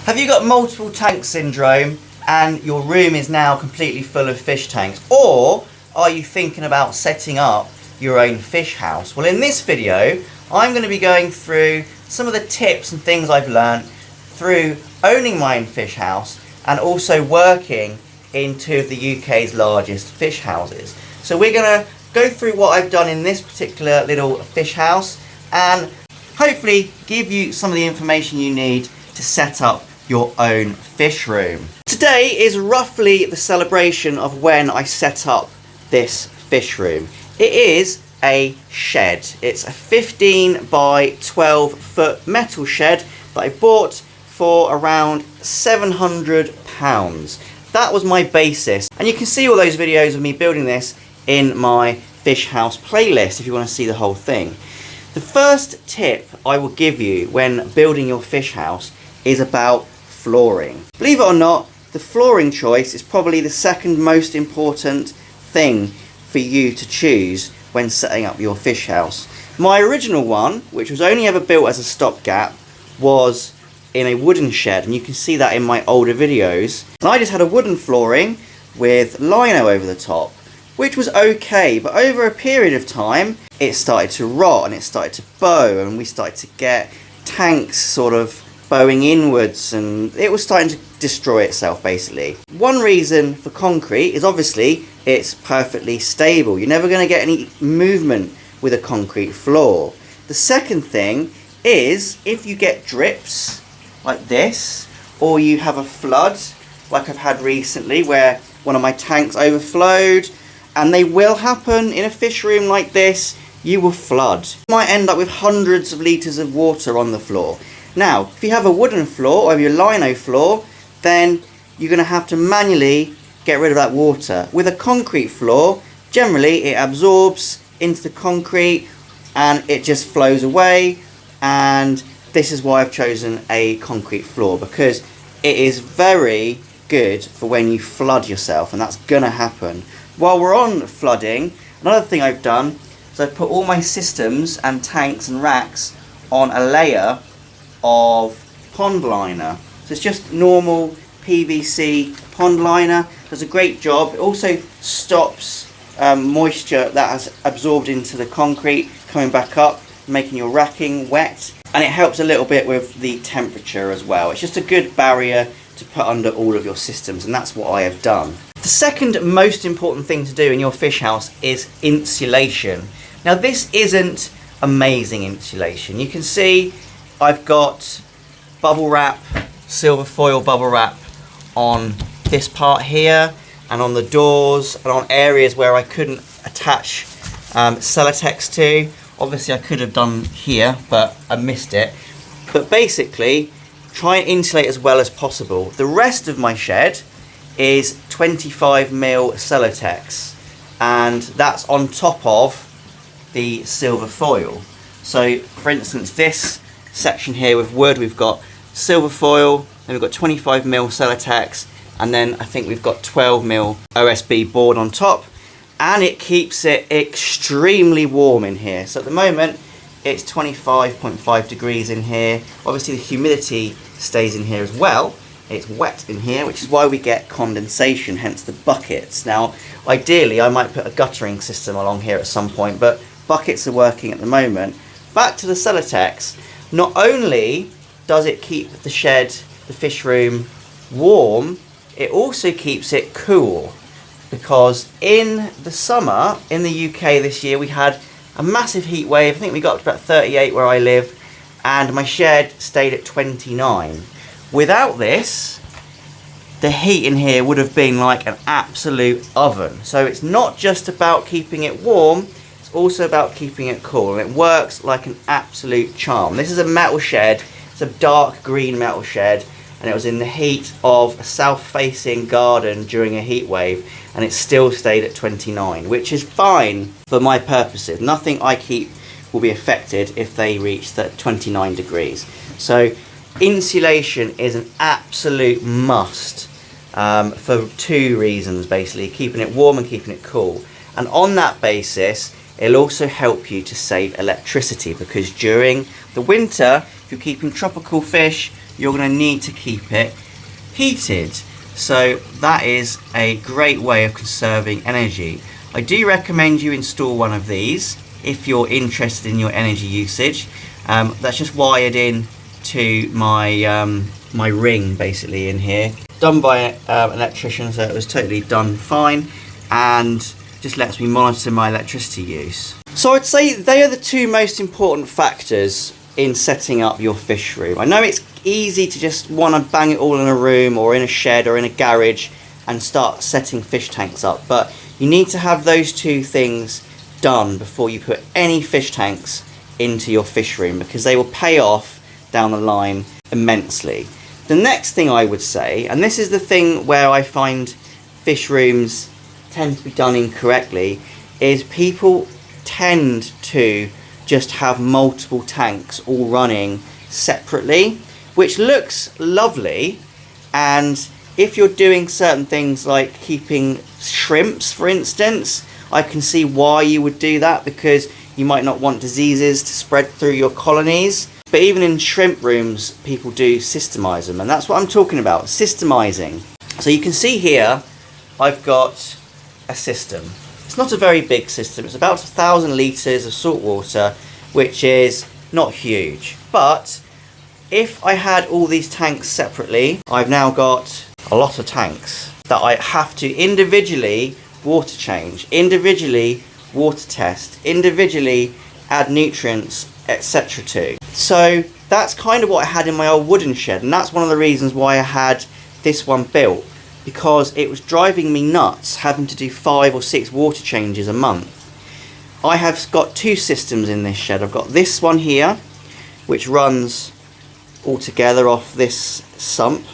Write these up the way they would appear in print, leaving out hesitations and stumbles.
Have you got multiple tank syndrome and your room is now completely full of fish tanks? Or are you thinking about setting up your own fish house? Well, in this video, I'm going to be going through some of the tips and things I've learned through owning my own fish house and also working in two of the UK's largest fish houses. So we're going to go through what I've done in this particular little fish house and hopefully give you some of the information you need to set up your own fish room. Today is roughly the celebration of when I set up this fish room. It is a shed. It's a 15 by 12 foot metal shed that I bought for around £700. That was my basis, and you can see all those videos of me building this in my fish house playlist if you want to see the whole thing. The first tip I will give you when building your fish house is about flooring. Believe it or not, the flooring choice is probably the second most important thing for you to choose when setting up your fish house. My original one, which was only ever built as a stopgap, was in a wooden shed, and you can see that in my older videos. And I just had a wooden flooring with lino over the top, which was okay, but over a period of time it started to rot and it started to bow, and we started to get tanks sort of bowing inwards, and it was starting to destroy itself basically. One reason for concrete is obviously it's perfectly stable. You're never going to get any movement with a concrete floor. The second thing is if you get drips like this, or you have a flood like I've had recently where one of my tanks overflowed, and they will happen in a fish room like this, you will flood. You might end up with hundreds of litres of water on the floor. Now, if you have a wooden floor or your lino floor, then you're going to have to manually get rid of that water. With a concrete floor, generally it absorbs into the concrete and it just flows away, and this is why I've chosen a concrete floor, because it is very good for when you flood yourself, and that's going to happen. While we're on flooding, another thing I've done is I've put all my systems and tanks and racks on a layer of pond liner. So it's just normal PVC pond liner. Does a great job. It also stops moisture that has absorbed into the concrete coming back up, making your racking wet, and it helps a little bit with the temperature as well. It's just a good barrier to put under all of your systems, and that's what I have done. The second most important thing to do in your fish house is insulation. Now, this isn't amazing insulation. You can see I've got bubble wrap, silver foil bubble wrap on this part here, and on the doors, and on areas where I couldn't attach Celotex to. Obviously I could have done here, but I missed it. But basically, try and insulate as well as possible. The rest of my shed is 25mm Celotex, and that's on top of the silver foil. So for instance, this section here with wood, we've got silver foil, then we've got 25mm Celotex, and then I think we've got 12mm OSB board on top, and it keeps it extremely warm in here. So at the moment it's 25.5 degrees in here. Obviously the humidity stays in here as well. It's wet in here, which is why we get condensation, hence the buckets. Now ideally I might put a guttering system along here at some point, but buckets are working at the moment. Back to the Celotex. Not only does it keep the shed, the fish room, warm, it also keeps it cool, because in the summer in the UK this year we had a massive heat wave. I think we got up to about 38 where I live, and my shed stayed at 29. Without this, the heat in here would have been like an absolute oven. So it's not just about keeping it warm, it's also about keeping it cool, and it works like an absolute charm. This is a metal shed. It's a dark green metal shed, and it was in the heat of a south-facing garden during a heat wave, and it still stayed at 29, which is fine for my purposes. Nothing I keep will be affected if they reach that 29 degrees. So insulation is an absolute must for two reasons basically: keeping it warm and keeping it cool. And on that basis, it'll also help you to save electricity, because during the winter, if you're keeping tropical fish you're going to need to keep it heated. So that is a great way of conserving energy. I do recommend you install one of these if you're interested in your energy usage. That's just wired in to my my ring basically in here. Done by an electrician, so it was totally done fine, and just lets me monitor my electricity use. So I'd say they are the two most important factors in setting up your fish room. I know it's easy to just want to bang it all in a room or in a shed or in a garage and start setting fish tanks up, but you need to have those two things done before you put any fish tanks into your fish room, because they will pay off down the line immensely. The next thing I would say, and this is the thing where I find fish rooms tend to be done incorrectly, is people tend to just have multiple tanks all running separately, which looks lovely, and if you're doing certain things like keeping shrimps, for instance, I can see why you would do that, because you might not want diseases to spread through your colonies. But even in shrimp rooms, people do systemize them, and that's what I'm talking about, systemizing. So you can see here, I've got a system. It's not a very big system. It's about 1,000 litres of salt water, which is not huge. But if I had all these tanks separately, I've now got a lot of tanks that I have to individually water change, individually water test, individually add nutrients, etc. to. So that's kind of what I had in my old wooden shed, and that's one of the reasons why I had this one built, because it was driving me nuts having to do 5 or 6 water changes a month. I have got two systems in this shed. I've got this one here, which runs all together off this sump,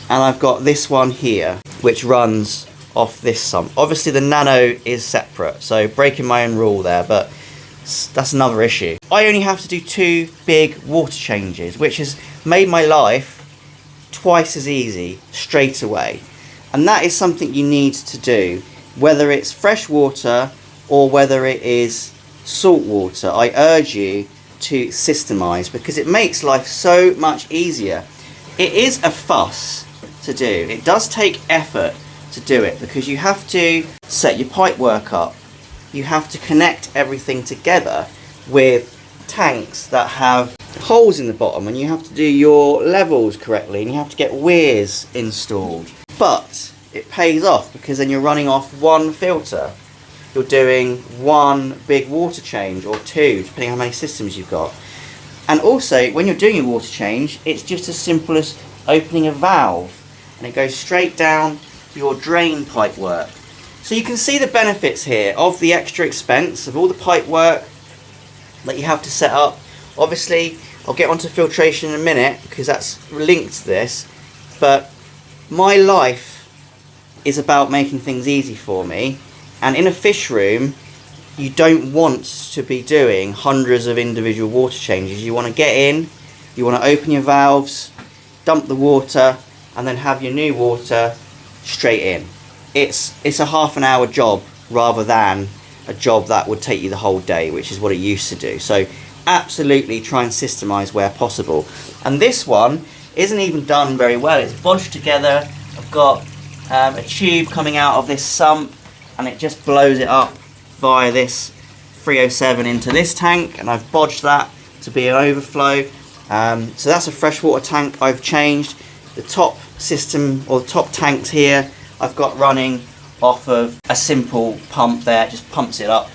and I've got this one here, which runs off this sump. Obviously the nano is separate, so breaking my own rule there, but that's another issue. I only have to do 2 big water changes, which has made my life twice as easy straight away. And that is something you need to do, whether it's fresh water or whether it is salt water. I urge you to systemize, because it makes life so much easier. It is a fuss to do. It does take effort to do it, because you have to set your pipe work up. You have to connect everything together with tanks that have holes in the bottom, and you have to do your levels correctly, and you have to get weirs installed. But it pays off, because then you're running off one filter. You're doing one big water change, or 2, depending on how many systems you've got. And also, when you're doing your water change, it's just as simple as opening a valve, and it goes straight down to your drain pipe work. So you can see the benefits here of the extra expense of all the pipe work that you have to set up. Obviously, I'll get onto filtration in a minute, because that's linked to this, but my life is about making things easy for me, and in a fish room you don't want to be doing hundreds of individual water changes. You want to get in, you want to open your valves, dump the water, and then have your new water straight in. It's a half an hour job rather than a job that would take you the whole day, which is what it used to do. So absolutely try and systemize where possible. And this one isn't even done very well. It's bodged together. I've got a tube coming out of this sump, and it just blows it up via this 307 into this tank, and I've bodged that to be an overflow. So that's a freshwater tank I've changed. The top system, or the top tanks here, I've got running off of a simple pump there. It just pumps it up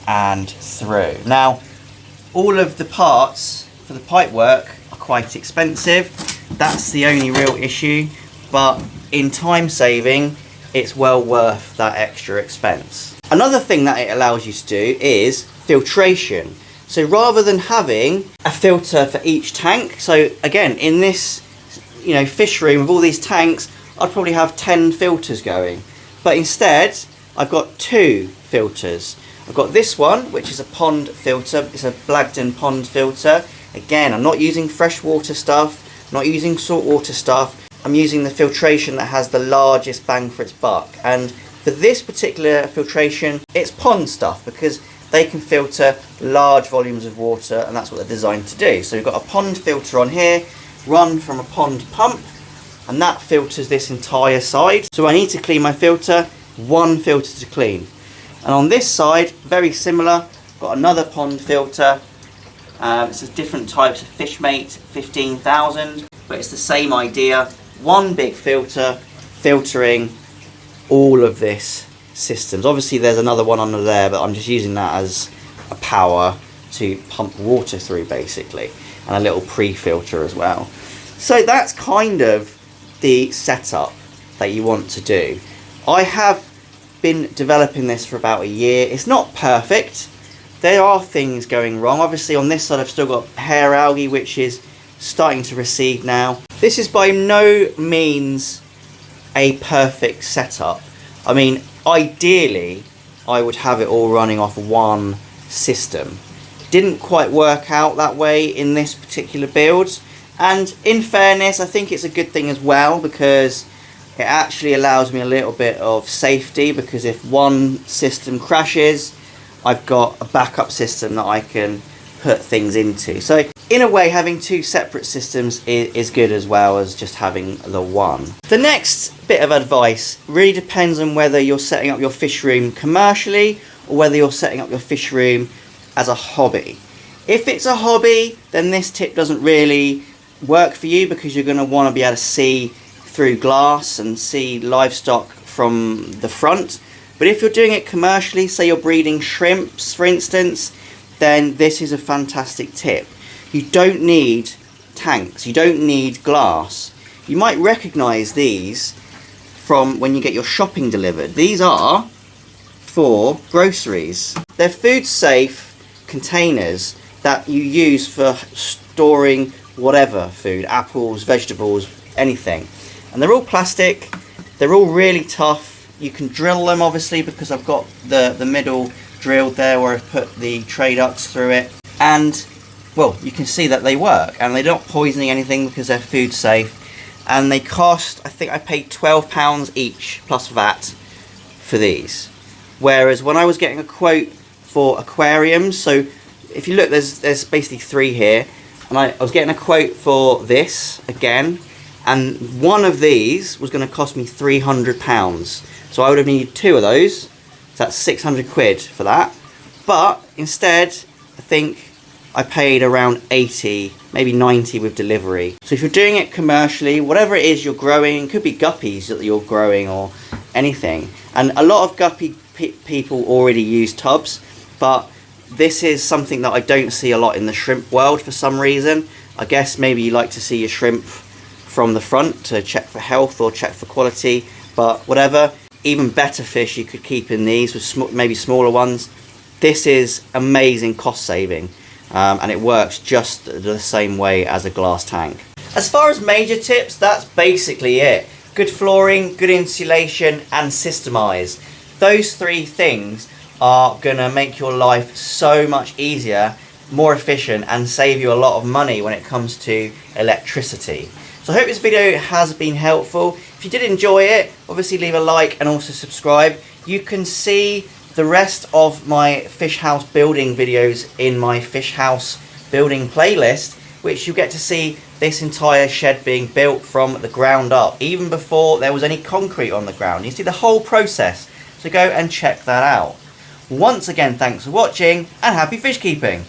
and through. Now, all of the parts for the pipe work are quite expensive. That's the only real issue, but in time saving, it's well worth that extra expense. Another thing that it allows you to do is filtration. So rather than having a filter for each tank, so again, in this fish room with all these tanks, I'd probably have 10 filters going, but instead I've got 2 filters. I've got this one, which is a pond filter. It's a Blagdon pond filter. Again, I'm not using freshwater stuff, not using saltwater stuff. I'm using the filtration that has the largest bang for its buck, and for this particular filtration it's pond stuff, because they can filter large volumes of water, and that's what they're designed to do. So we've got a pond filter on here, run from a pond pump, and that filters this entire side. So I need to clean my filter, one filter to clean. And on this side, very similar, got another pond filter. It's a different types of Fishmate 15,000, but it's the same idea. One big filter, filtering all of this systems. Obviously there's another one under there, but I'm just using that as a power to pump water through basically, and a little pre-filter as well. So that's kind of the setup that you want to do. I have been developing this for about a year. It's not perfect. There are things going wrong. Obviously on this side I've still got hair algae, which is starting to recede now. This is by no means a perfect setup. I mean, ideally I would have it all running off one system. Didn't quite work out that way in this particular build, and in fairness I think it's a good thing as well, because it actually allows me a little bit of safety, because if one system crashes I've got a backup system that I can put things into. So in a way having two separate systems is good as well as just having the one. The next bit of advice really depends on whether you're setting up your fish room commercially or whether you're setting up your fish room as a hobby. If it's a hobby, then this tip doesn't really work for you, because you're going to want to be able to see through glass and see livestock from the front. But if you're doing it commercially, say you're breeding shrimps for instance, then this is a fantastic tip. You don't need tanks, you don't need glass. You might recognise these from when you get your shopping delivered. These are for groceries. They're food safe containers that you use for storing whatever food, apples, vegetables, anything. And they're all plastic, they're all really tough. You can drill them obviously, because I've got the middle drilled there where I've put the tray ducts through it, and well, you can see that they work and they're not poisoning anything because they're food safe. And they cost, I think I paid £12 each plus VAT for these, whereas when I was getting a quote for aquariums, so if you look, there's basically three here, and I was getting a quote for this again, and one of these was going to cost me £300. So I would have needed two of those, so that's 600 quid for that. But instead, I think I paid around 80, maybe 90 with delivery. So if you're doing it commercially, whatever it is you're growing, it could be guppies that you're growing or anything. And a lot of guppy people already use tubs, but this is something that I don't see a lot in the shrimp world for some reason. I guess maybe you like to see your shrimp from the front to check for health or check for quality, but whatever. Even better fish you could keep in these with maybe smaller ones. This is amazing cost saving, and it works just the same way as a glass tank. As far as major tips, that's basically it. Good flooring, good insulation, and Systemize. Those three things are gonna make your life so much easier, more efficient, and save you a lot of money when it comes to electricity. So I hope this video has been helpful. If you did enjoy it, obviously leave a like and also subscribe. You can see the rest of my fish house building videos in my fish house building playlist, which you get to see this entire shed being built from the ground up, even before there was any concrete on the ground. You see the whole process, so go and check that out. Once again, thanks for watching and happy fish keeping.